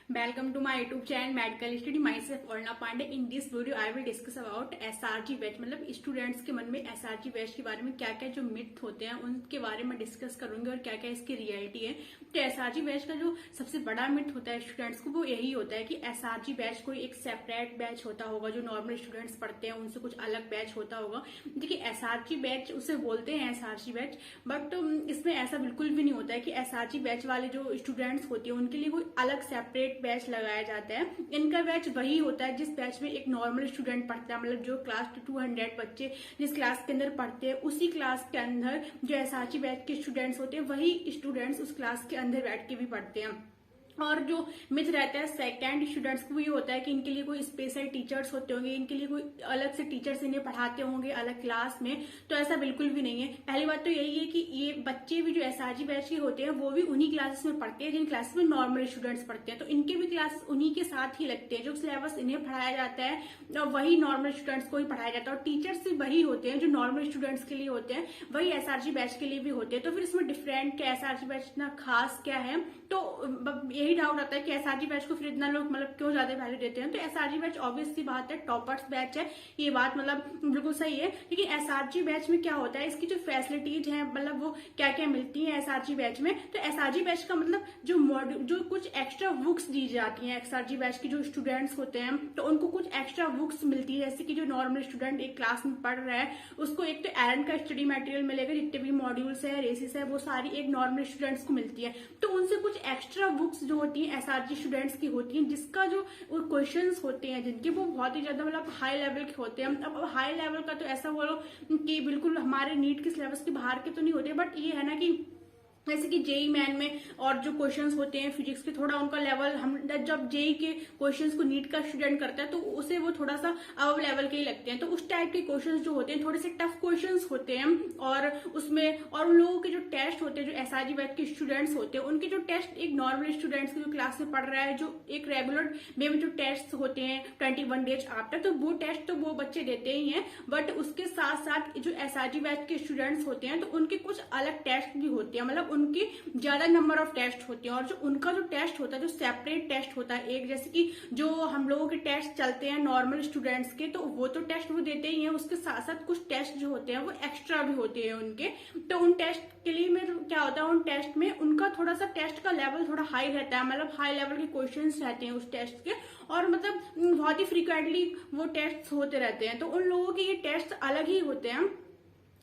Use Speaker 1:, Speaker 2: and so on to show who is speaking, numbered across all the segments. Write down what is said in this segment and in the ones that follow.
Speaker 1: Welcome to my YouTube channel Medical Study. Myself Orna Pandey. In this video, I will discuss about SRG batch. मतलब students के मन में SRG batch के बारे में क्या क्या जो मिथ होते हैं उनके बारे में डिस्कस करूंगी और क्या क्या इसकी रियलिटी है। तो SRG बैच का जो सबसे बड़ा मिथ होता है स्टूडेंट्स को वो यही होता है कि SRG बैच कोई एक सेपरेट बैच होता होगा जो नॉर्मल स्टूडेंट्स पढ़ते हैं उनसे कुछ अलग बैच होता होगा। देखिए SRG बैच उसे बोलते हैं SRG बैच, बट इसमें ऐसा बिल्कुल भी नहीं होता है कि SRG बैच वाले जो स्टूडेंट्स होते हैं उनके लिए कोई अलग सेपरेट बैच लगाया जाता है। इनका बैच वही होता है जिस बैच में एक नॉर्मल स्टूडेंट पढ़ता है, मतलब जो क्लास 200 बच्चे जिस क्लास के अंदर पढ़ते हैं उसी क्लास के अंदर जो एसआरजी बैच के स्टूडेंट्स होते हैं वही स्टूडेंट्स उस क्लास के अंदर बैठ के भी पढ़ते हैं। और जो मिथ रहता है सेकेंड स्टूडेंट्स को ये होता है कि इनके लिए कोई स्पेशल टीचर्स होते होंगे, इनके लिए कोई अलग से टीचर्स इन्हें पढ़ाते होंगे अलग क्लास में। तो ऐसा बिल्कुल भी नहीं है। पहली बात तो यही है कि ये बच्चे भी जो एसआरजी बैच के होते हैं वो भी उन्हीं क्लासेस में पढ़ते हैं जिन क्लासेस में नॉर्मल स्टूडेंट्स पढ़ते हैं। तो इनके भी क्लासेस उन्हीं के साथ ही लगते हैं। जो सिलेबस इन्हें पढ़ाया जाता है वही नॉर्मल स्टूडेंट्स को ही पढ़ाया जाता है और टीचर्स भी वही होते हैं जो नॉर्मल स्टूडेंट्स के लिए होते हैं, वही एसआरजी बैच के लिए भी होते हैं। तो फिर इसमें डिफरेंट क्या, एसआरजी बैच इतना खास क्या है? तो यही डाउट आता है कि एसआरजी बैच को फिर इतना लोग मतलब क्यों ज्यादा वैल्यू देते हैं। तो एसआरजी बैच ऑब्वियस सी बात है टॉपर्स बैच है, ये बात मतलब बिल्कुल सही है। लेकिन एसआरजी बैच में क्या होता है, इसकी जो फैसिलिटीज है मतलब वो क्या क्या मिलती है एसआरजी बैच में। तो एसआरजी बैच का मतलब जो कुछ एक्स्ट्रा बुक्स दी जाती हैं एसआरजी बैच की जो स्टूडेंट्स होते हैं तो उनको कुछ एक्स्ट्रा बुक्स मिलती है। जैसे कि जो नॉर्मल स्टूडेंट एक क्लास में पढ़ रहा है उसको एक तो एरन का स्टडी मटेरियल मिलेगा, जितने भी मॉड्यूल्स है रेसिस है वो सारी एक नॉर्मल स्टूडेंट्स को मिलती है। तो उनसे कुछ एक्स्ट्रा बुक्स जो होती हैं एसआरजी स्टूडेंट्स की होती हैं जिसका जो क्वेश्चंस होते हैं जिनके वो बहुत ही ज्यादा मतलब हाई लेवल के होते हैं। अब हाई लेवल का तो ऐसा बोलो कि बिल्कुल हमारे नीट के सिलेबस के बाहर के तो नहीं होते, बट ये है ना कि जैसे कि जेई मैन में और जो क्वेश्चंस होते हैं फिजिक्स के थोड़ा उनका लेवल हम जब जेई के क्वेश्चंस को नीट का स्टूडेंट करता है तो उसे वो थोड़ा सा अब लेवल के ही लगते हैं। तो उस टाइप के क्वेश्चंस जो होते हैं थोड़े से टफ क्वेश्चंस होते हैं और उसमें और उन लोगों के जो टेस्ट होते हैं जो एसआरजी बैच के स्टूडेंट्स होते हैं उनके जो टेस्ट एक नॉर्मल स्टूडेंट्स की जो क्लास में पढ़ रहा है जो एक रेगुलर वे में जो टेस्ट होते हैं 21 डेज आफ्टर, तो वो टेस्ट तो वो बच्चे देते ही हैं। बट उसके साथ साथ जो एसआरजी बैच के स्टूडेंट्स होते हैं तो उनके कुछ अलग टेस्ट भी होते हैं, मतलब उनकी ज्यादा नंबर ऑफ टेस्ट होते हैं। और जो उनका जो टेस्ट होता है जो सेपरेट टेस्ट होता है एक, जैसे कि जो हम लोगों के टेस्ट चलते हैं नॉर्मल स्टूडेंट्स के तो वो तो टेस्ट वो देते ही हैं, उसके साथ साथ कुछ टेस्ट जो होते हैं वो एक्स्ट्रा भी होते हैं उनके। तो उन टेस्ट के लिए में क्या होता है, उन टेस्ट में उनका थोड़ा सा टेस्ट का लेवल थोड़ा हाई रहता है, मतलब हाई लेवल के क्वेश्चंस रहते हैं उस टेस्ट के और मतलब बहुत ही फ्रिक्वेंटली वो टेस्ट होते रहते हैं। तो उन लोगों के ये टेस्ट अलग ही होते हैं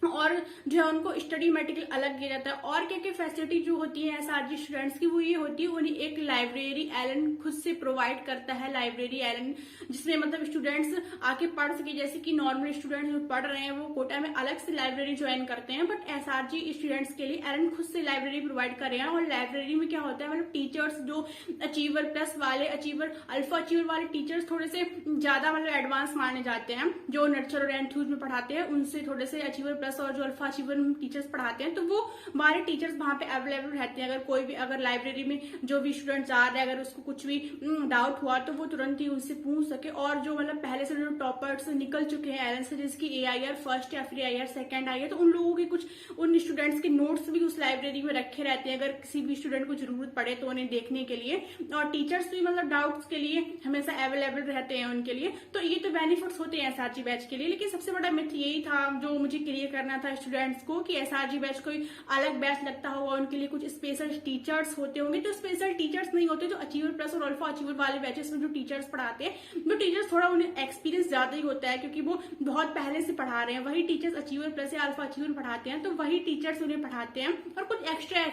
Speaker 1: और जो है उनको स्टडी मटेरियल अलग दिया जाता है। और क्या क्या फैसिलिटी जो होती है एसआरजी स्टूडेंट्स की वो ये होती है उन्हें एक लाइब्रेरी एलन खुद से प्रोवाइड करता है, लाइब्रेरी एलन जिसमें मतलब स्टूडेंट्स आके पढ़ सके। जैसे कि नॉर्मल स्टूडेंट्स जो पढ़ रहे हैं वो कोटा में अलग से लाइब्रेरी ज्वाइन करते हैं, बट एसआरजी स्टूडेंट्स के लिए एलन खुद से लाइब्रेरी प्रोवाइड कर रहे हैं। और लाइब्रेरी में क्या होता है मतलब टीचर्स जो अचीवर प्लस वाले अचीवर अल्फा अचीवर वाले टीचर्स थोड़े से ज्यादा मतलब एडवांस माने जाते हैं, जो नर्चर और एंथ्यूज में पढ़ाते हैं उनसे थोड़े से अचीवर प्लस और जो अल्फा अचीवर टीचर्स पढ़ाते हैं तो वो हमारे टीचर्स वहां पे अवेलेबल रहते हैं। अगर कोई भी अगर लाइब्रेरी में जो भी स्टूडेंट जा रहे हैं अगर उसको कुछ भी डाउट हुआ तो वो तुरंत ही उनसे पूछ सके। और जो मतलब पहले से जो टॉपर्स निकल चुके हैं एलन से, जैसे कि एआईआर फर्स्ट या फिर एआईआर सेकंड आई है, तो उन लोगों के कुछ उन स्टूडेंट्स के नोट्स भी उस लाइब्रेरी में रखे रहते हैं अगर किसी भी स्टूडेंट को जरूरत पड़े तो उन्हें देखने के लिए। और टीचर्स भी मतलब डाउट्स के लिए हमेशा अवेलेबल रहते हैं उनके लिए। तो ये तो बेनिफिट्स होते हैं एसआरजी बैच के लिए। लेकिन सबसे बड़ा मिथ यही था जो मुझे क्लियर करना था स्टूडेंट्स को कि एसआरजी बैच कोई अलग बैच लगता होगा, उनके लिए कुछ स्पेशल टीचर्स होते होंगे। तो स्पेशल टीचर्स नहीं होते, जो अचीवर प्लस और अल्फा अचीवर वाले बैचेस में जो टीचर्स पढ़ाते हैं वो टीचर्स थोड़ा उन्हें एक्सपीरियंस ज्यादा ही होता है क्योंकि वो बहुत पहले से पढ़ा रहे हैं। वही टीचर्स अचीवर प्लस या अल्फा अचीवर पढ़ाते हैं तो वही टीचर्स उन्हें पढ़ाते हैं और कुछ एक्स्ट्रा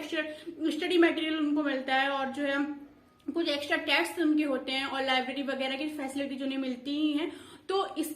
Speaker 1: स्टडी मटेरियल उनको मिलता है और जो है कुछ एक्स्ट्रा टेस्ट उनके होते हैं और लाइब्रेरी वगैरह की फैसिलिटी जो उन्हें मिलती ही है। तो इस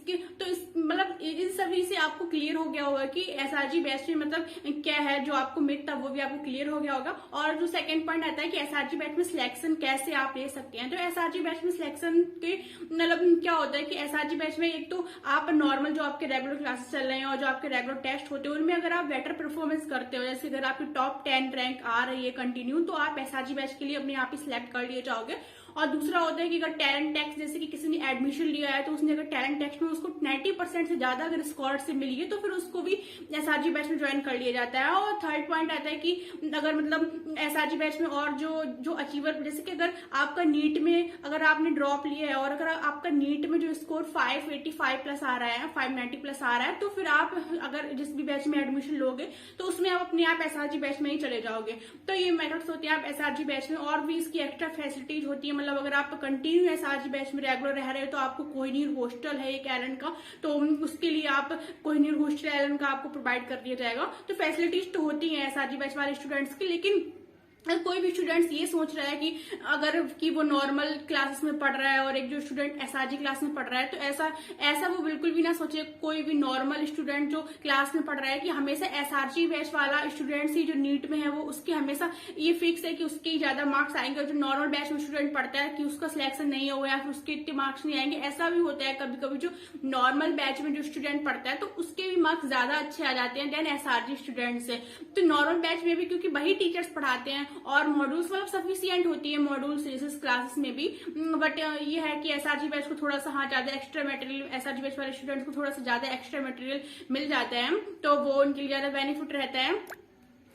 Speaker 1: मतलब इन सभी से आपको क्लियर हो गया होगा कि एसआरजी बैच में मतलब क्या है, जो आपको मिथ था वो भी आपको क्लियर हो गया होगा। और जो सेकंड पॉइंट आता है कि एसआरजी बैच में सिलेक्शन कैसे आप ले सकते हैं। तो एसआरजी बैच में सिलेक्शन के मतलब क्या होता है कि एसआरजी बैच में एक तो आप नॉर्मल जो आपके रेगुलर क्लासेस चल रहे हैं और जो आपके रेगुलर टेस्ट होते हैं उनमें अगर आप बेटर परफॉर्मेंस करते हो, जैसे अगर आपकी टॉप 10 रैंक आ रही है कंटिन्यू, तो आप एसआरजी बैच के लिए अपने आप ही सिलेक्ट कर लिए जाओगे। और दूसरा होता है कि अगर टैलेंट टेस्ट, जैसे कि किसी ने एडमिशन लिया है तो उसने अगर टैलेंट टेस्ट में उसको 90% से ज्यादा अगर स्कोर से मिली है तो फिर उसको भी एसआरजी बैच में ज्वाइन कर लिया जाता है। और थर्ड पॉइंट आता है कि अगर मतलब एसआरजी बैच में और जो अचीवर, जैसे कि अगर आपका नीट में अगर आपने ड्रॉप लिया है और अगर आपका नीट में जो स्कोर 585 प्लस आ रहा है, 590 प्लस आ रहा है, तो फिर आप अगर जिस भी बैच में एडमिशन लोगे तो उसमें आप अपने आप एसआरजी बैच में ही चले जाओगे। तो ये मेथड्स होते हैं आप एसआरजी बैच में, और भी इसकी एक्स्ट्रा फैसिलिटीज होती है। मतलब अगर आप कंटिन्यू एसआरजी बैच में रेगुलर रह रहे हो तो आपको कोहिनूर हॉस्टल है एक एलन का, तो उसके लिए आप कोहिनूर हॉस्टल एलन का आपको प्रोवाइड कर दिया जाएगा। तो फैसिलिटीज तो होती है एसआरजी बैच वाले स्टूडेंट्स की। लेकिन कोई भी स्टूडेंट्स ये सोच रहा है कि अगर कि वो नॉर्मल क्लासेस में पढ़ रहा है और एक जो स्टूडेंट एसआरजी क्लास में पढ़ रहा है, तो ऐसा वो बिल्कुल भी ना सोचे। कोई भी नॉर्मल स्टूडेंट जो क्लास में पढ़ रहा है कि हमेशा एसआरजी बैच वाला स्टूडेंट्स ही जो नीट में है वो उसके हमेशा ये फिक्स है कि उसके ज्यादा मार्क्स आएंगे, और जो नॉर्मल बैच में स्टूडेंट पढ़ता है कि उसका सिलेक्शन नहीं होगा या फिर उसके इतने मार्क्स नहीं आएंगे। ऐसा भी होता है कभी कभी, जो नॉर्मल बैच में जो स्टूडेंट पढ़ता है तो उसके भी मार्क्स ज्यादा अच्छे आ जाते हैं देन एसआरजी स्टूडेंट से। तो नॉर्मल बैच में भी क्योंकि वही टीचर्स पढ़ाते हैं और मॉड्यूल्स मतलब सफिशिएंट होती है मॉड्यूल सीरीज क्लासेस में भी, बट ये है कि एसआरजी बैच को थोड़ा सा ज्यादा एक्स्ट्रा मटेरियल, एसआरजी बैच वाले स्टूडेंट्स को थोड़ा सा ज्यादा एक्स्ट्रा मटेरियल मिल जाता है, तो वो उनके लिए ज्यादा बेनिफिट रहता है।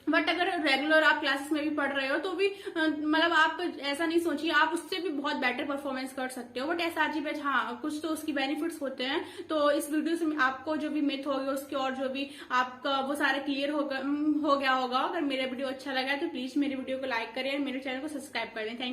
Speaker 1: बट अगर रेगुलर आप क्लासेस में भी पढ़ रहे हो तो भी मतलब आप ऐसा नहीं सोचिए, आप उससे भी बहुत बेटर परफॉर्मेंस कर सकते हो। बट एसआरजी बैच कुछ तो उसकी बेनिफिट्स होते हैं। तो इस वीडियो से आपको जो भी मिथ होगी उसके और जो भी आपका वो सारा क्लियर हो गया होगा। अगर मेरा वीडियो अच्छा लगा तो प्लीज मेरे वीडियो को लाइक करें और मेरे चैनल को सब्सक्राइब कर दें। थैंक